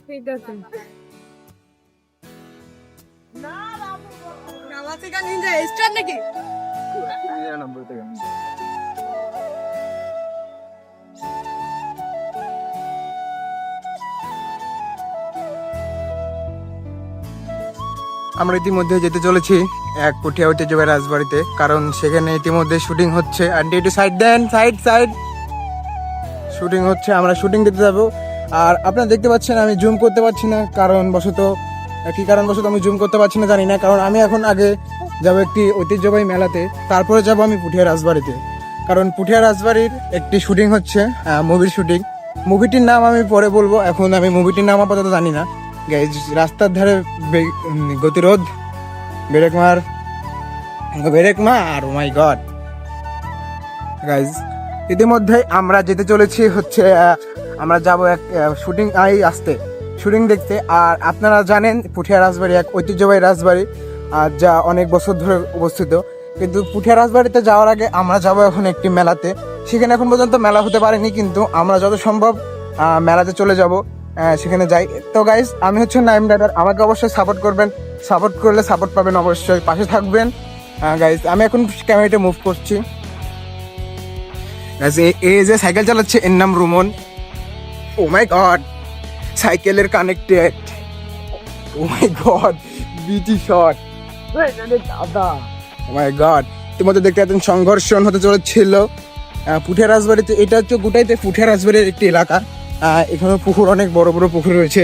ঠিক আছে। নামাতিকা Ninja star নাকি? আমরা ইতিমধ্যে যেতে চলেছি এক পুঠিয়া ঐতিহ্যবাহী রাজবাড়িতে, কারণ সেখানে ইতিমধ্যে শুটিং হচ্ছে। আন্টি একটু সাইড দেন, সাইড সাইড। শুটিং হচ্ছে, আমরা শুটিং দিতে যাবো। আর আপনারা দেখতে পাচ্ছেন আমি জুম করতে পারছি না, কারণ বশত কি কারণবশত আমি জুম করতে পারছি না জানি না। কারণ আমি এখন আগে যাব একটি ঐতিহ্যবাহী মেলাতে, তারপরে যাব আমি পুঠিয়া রাজবাড়িতে। কারণ পুঠিয়া রাজবাড়ির একটি শুটিং হচ্ছে, মুভির শুটিং। মুভিটির নাম আমি পরে বলবো, এখন আমি মুভিটির নাম আপাতত জানি না। রাস্তার ধারে গতিরোধ, ব্রেক মার, ও মাই গড গাইজ। ইতিমধ্যে আমরা যেতে চলেছি হচ্ছে আমরা যাব এক শুটিং আসতে, শুটিং দেখতে। আর আপনারা জানেন পুঠিয়া রাজবাড়ি এক ঐতিহ্যবাহী রাজবাড়ি, যা অনেক বছর ধরে অবস্থিত। কিন্তু পুঠিয়া রাজবাড়িতে যাওয়ার আগে আমরা যাব এখন একটি মেলাতে। সেখানে এখন পর্যন্ত মেলা হতে পারেনি, কিন্তু আমরা যত সম্ভব মেলাতে চলে যাব, সেখানে যাই। তো গাইজ, আমি হচ্ছে নাইম রাইডার, আমাকে অবশ্যই সাপোর্ট করবেন, সাপোর্ট করলে সাপোর্ট পাবেন, অবশ্যই পাশে থাকবেন গাইজ। আমি এখন ক্যামেরাটা মুভ করছি। এই যে সাইকেল চালাচ্ছে, এর নাম রুমন। ও মাই গড, সাইকেলের কানেক্টেড। ও মাই গড, বিটি শট। দাদা, ও মাই গড। ইতিমধ্যে দেখতে পাচ্ছেন সংঘর্ষণ হতে চলেছিল পুঠিয়া রাজবাড়িতে। এটা হচ্ছে গোটাইতে পুঠিয়া রাজবাড়ির একটি এলাকা। এখানে পুকুর, অনেক বড় বড় পুকুর রয়েছে,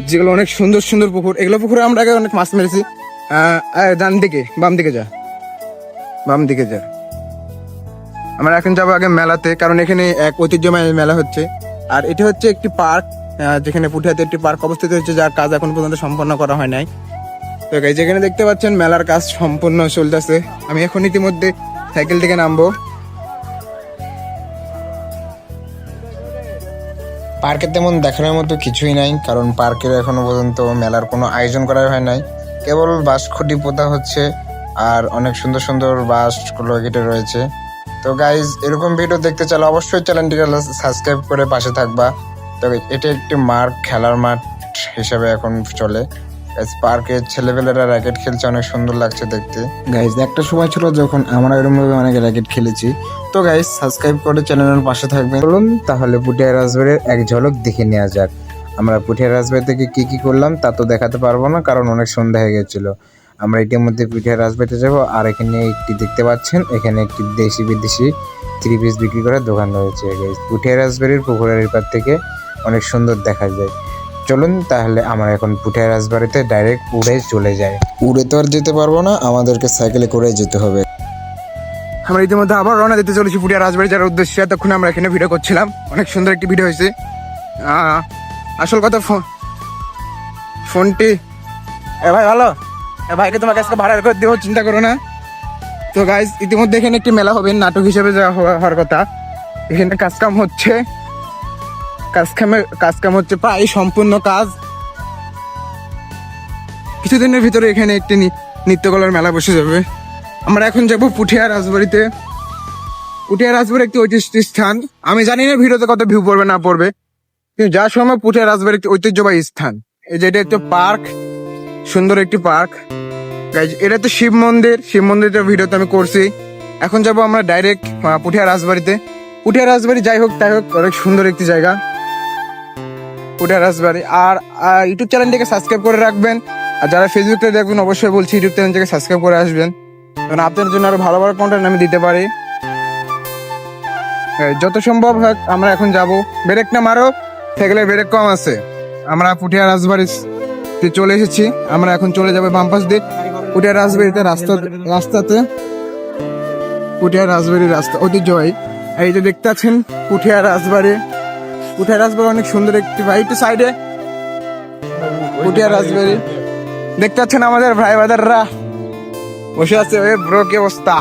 যেগুলো অনেক সুন্দর সুন্দর পুকুর। এগুলো পুকুরে আমরা আগে অনেক মাছ মেরেছি। ডান দিকে, বাম দিকে যা, বাম দিকে যা। আমরা এখন যাবো আগে মেলাতে, কারণ এখানে এক ঐতিহ্যময় মেলা হচ্ছে। আর এটা হচ্ছে একটি পার্ক, যেখানে পুঠিয়াতে একটি পার্ক অবস্থিত হচ্ছে, যার কাজ এখন পর্যন্ত সম্পন্ন করা হয় নাই। তো যেখানে দেখতে পাচ্ছেন মেলার কাজ সম্পূর্ণ চলতেছে। আমি এখন ইতিমধ্যে সাইকেল থেকে নামবো। পার্কে তেমন দেখানোর মতো কিছুই নাই, কারণ পার্কের এখনো পর্যন্ত মেলার কোনো আয়োজন করা হয় নাই। কেবল বাঁশ খুঁটি পোতা হচ্ছে, আর অনেক সুন্দর সুন্দর বাঁশগুলো কেটে রয়েছে। তো গাইজ, এরকম ভিডিও দেখতে চাইলে অবশ্যই চ্যানেলটিকে সাবস্ক্রাইব করে পাশে থাকবা। তো এটা একটি মাঠ, খেলার মাঠ হিসেবে এখন চলে। পার্কে ছেলেপেলেরা র্যাকেট খেলছে, অনেক সুন্দর লাগছে দেখতে। গাইজ, একটা সময় ছিল যখন আমরা এরকমভাবে অনেক র্যাকেট খেলেছি। তো গাইজ, সাবস্ক্রাইব করে চ্যানেলের পাশে থাকবেন। বলুন তাহলে পুঠিয়া রাজবাড়ির এক ঝলক দেখে নেওয়া যাক। আমরা পুঠিয়া রাজবাড়ি থেকে কি কি করলাম তা তো দেখাতে পারবো না, কারণ অনেক সন্ধ্যা হয়ে গেছিল। আমরা ইতিমধ্যে পুঠিয়া রাজবাড়িতে যাবো। আর এখানে একটি দেখতে পাচ্ছেন, এখানে একটি দেশি বিদেশি 3 পিস বিক্রি করার দোকান রয়েছে। পুঠিয়া রাজবাড়ির পুকুরের এপার থেকে অনেক সুন্দর দেখা যায়। চলুন তাহলে আমরা এখন পুঠিয়া রাজবাড়িতে ডাইরেক্ট উড়ে চলে যাই। উড়ে তো আর যেতে পারবো না, আমাদেরকে সাইকেলে করে যেতে হবে। আমরা ইতিমধ্যে আবার রওনা দিতে চলেছি পুঠিয়া রাজবাড়ি যাওয়ার উদ্দেশ্যে। এতক্ষণ আমরা এখানে ভিডিও করছিলাম, অনেক সুন্দর একটি ভিডিও হয়েছে। আসল কথা, ফোনটি ভাই ভালো, ভাইকে তোমাকে আজকে ভাড়া করে দেবো, চিন্তা করো না। তো গাইজ, ইতিমধ্যে এখানে একটি মেলা হবে, নাটক হিসেবে যা হওয়ার কথা। এখানে কাজকাম হচ্ছে, কাজকাম হচ্ছে, প্রায় সম্পূর্ণ কাজ। কিছুদিনের ভিতরে এখানে একটি নৃত্যকলার মেলা বসে যাবে। আমরা এখন যাব পুঠিয়া রাজবাড়িতে। পুঠিয়া রাজবাড়ি একটি ঐতিহ্য স্থান। আমি জানি না ভিডিওতে কত ভিউ পড়বে না পড়বে, কিন্তু যার সময় পুঠিয়া রাজবাড়ি একটি ঐতিহ্যবাহী স্থান। এই যে এটা একটা পার্ক, সুন্দর একটি পার্ক। এটা তো শিব মন্দির, শিব মন্দিরের ভিডিও তো আমি করছি। এখন যাব আমরা ডাইরেক্ট পুঠিয়া রাজবাড়িতে। পুঠিয়া রাজবাড়ি যাই হোক তাই হোক, অনেক সুন্দর একটি জায়গা পুঠিয়া রাজবাড়ি। আর ইউটিউব চ্যানেলটিকে সাবস্ক্রাইব করে রাখবেন। আর যারা ফেসবুকে দেখবেন, অবশ্যই বলছি ইউটিউব চ্যানেলটিকে সাবস্ক্রাইব করে আসবেন, কারণ আপনাদের জন্য আরো ভালো ভালো কন্টেন্ট আমি দিতে পারি। যত সম্ভব হোক আমরা এখন যাব। ব্রেক না মারো, সাইকেলের ব্রেক কম আছে। আমরা পুঠিয়া রাজবাড়িতে চলে এসেছি। আমরা এখন চলে যাবো বাম পাশ দিয়ে পুঠিয়া রাজবাড়িতে। রাস্তাতে পুঠিয়া রাজবাড়ির রাস্তা ঐতিহ্যবাহী। এই যে দেখতে পাচ্ছেন পুঠিয়া রাজবাড়ি। পুঠিয়া রাজবাড়ি অনেক সুন্দর একটি, ভাই একটু সাইডে। পুঠিয়া রাজবাড়ি দেখতে পাচ্ছেন, আমাদের ভাই বাদাররা বসে আছে। ওই ব্রো, কি অবস্থা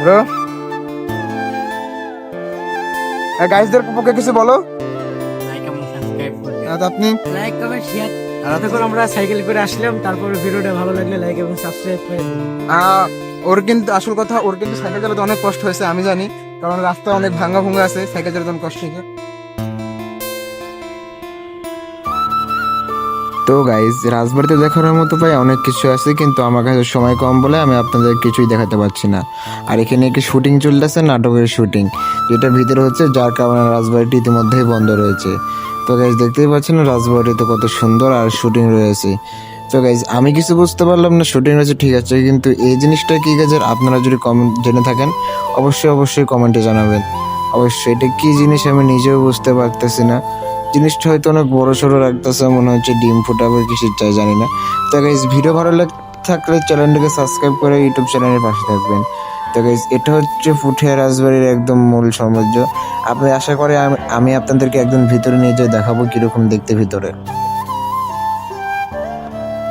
ব্রো? গাইজদের পক্ষে কিছু বলো। আপনি লাইক কমেন্ট শেয়ার। এতক্ষণ আমরা সাইকেল করে আসলাম, তারপরে ভিডিওটা ভালো লাগলে লাইক এবং সাবস্ক্রাইব করে দিন। ওর কিন্তু আসল কথা, ওর কিন্তু সাইকেল চালাতে অনেক কষ্ট হয়েছে, আমি জানি, কারণ রাস্তা অনেক ভাঙ্গা ভুঙ্গা আছে, সাইকেল চালাতে অনেক কষ্ট হয়েছে। তো গাইজ রাজবাড়িতে দেখার মতো প্রায় অনেক কিছু আছে, কিন্তু আমার কাছে সময় কম বলে আমি আপনাদের কিছুই দেখাতে পারছি না। আর এখানে একটি শুটিং চলতেছে, নাটকের শুটিং, যেটা ভিতরে হচ্ছে, যার কারণে রাজবাড়িটি ইতিমধ্যেই বন্ধ রয়েছে। তো গাইজ দেখতেই পাচ্ছেন রাজবাড়িতে কত সুন্দর আর শুটিং রয়েছে। তো গাইজ আমি কিছু বুঝতে পারলাম না, শুটিং রয়েছে ঠিক আছে, কিন্তু এই জিনিসটা কি গাইজ আপনারা যদি কমেন্ট জেনে থাকেন অবশ্যই কমেন্টে জানাবেন। অবশ্যই এটা কি জিনিস আমি নিজেও বুঝতে পারতেছি না। জিনিসটা হয়তো অনেক বড় সড়ো রাখতেছে, মনে হচ্ছে ডিম ফুটাবে কিসের চাই জানি না। তো গাইজ ভিডিও ভালো থাকলে চ্যানেলটাকে সাবস্ক্রাইব করে ইউটিউব চ্যানেলের পাশে থাকবেন। তো গাইজ এটা হচ্ছে পুঠিয়া রাজবাড়ির একদম মূল সৌন্দর্য। আপনি আশা করে আমি আপনাদেরকে একদম ভিতরে নিয়ে যেয়ে দেখাবো কিরকম দেখতে ভিতরে।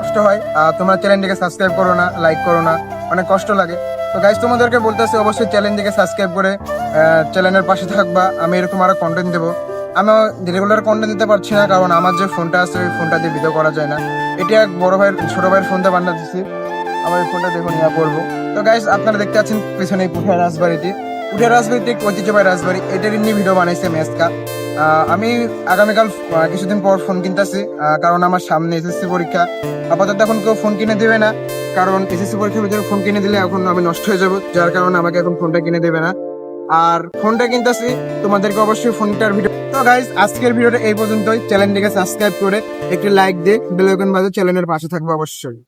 কষ্ট হয়, তোমরা চ্যানেলটিকে সাবস্ক্রাইব করো না, লাইক করো না, অনেক কষ্ট লাগে। তো গাইজ তোমাদেরকে বলতেছি অবশ্যই চ্যানেলটিকে সাবস্ক্রাইব করে চ্যানেলের পাশে থাকবা। আমি এরকম আরো কন্টেন্ট দেবো। আমি রেগুলার কন্টেন্ট দিতে পারছি না, কারণ আমার যে ফোনটা আছে ওই ফোনটা দিয়ে ভিডিও করা যায় না। এটা এক বড় ভাইয়ের ছোট ভাইয়ের ফোন দিয়ে বান্না দিচ্ছি, আমার এই ফোনটা দেখুন ইয়া করবো। তো গাইজ আপনারা দেখতে পাচ্ছেন পিছনে এই পুঠিয়া রাজবাড়িটি। পুঠিয়া রাজবাড়িটি এক ঐতিহ্যবাহী রাজবাড়ি, এটার নিয়ে ভিডিও বানাইছে মেসকা। আমি আগামীকাল কিছুদিন পর ফোন কিনতেছি, কারণ আমার সামনে এসএসসি পরীক্ষা। আপাতত এখন কেউ ফোন কিনে দেবে না, কারণ এসএসসি পরীক্ষার ভিতরে ফোন কিনে দিলে এখন আমি নষ্ট হয়ে যাবো, যার কারণে আমাকে এখন ফোনটা কিনে দেবে না। আর ফোনটা কিনতেছি, তোমাদেরকে অবশ্যই ফোনটার ভিডিও। তো গাইজ আজকের ভিডিওটা এই পর্যন্তই। চ্যানেলটিকে সাবস্ক্রাইব করে একটি লাইক দিয়ে বেল আইকন বাজে চ্যানেলের পাশে থাকবে অবশ্যই।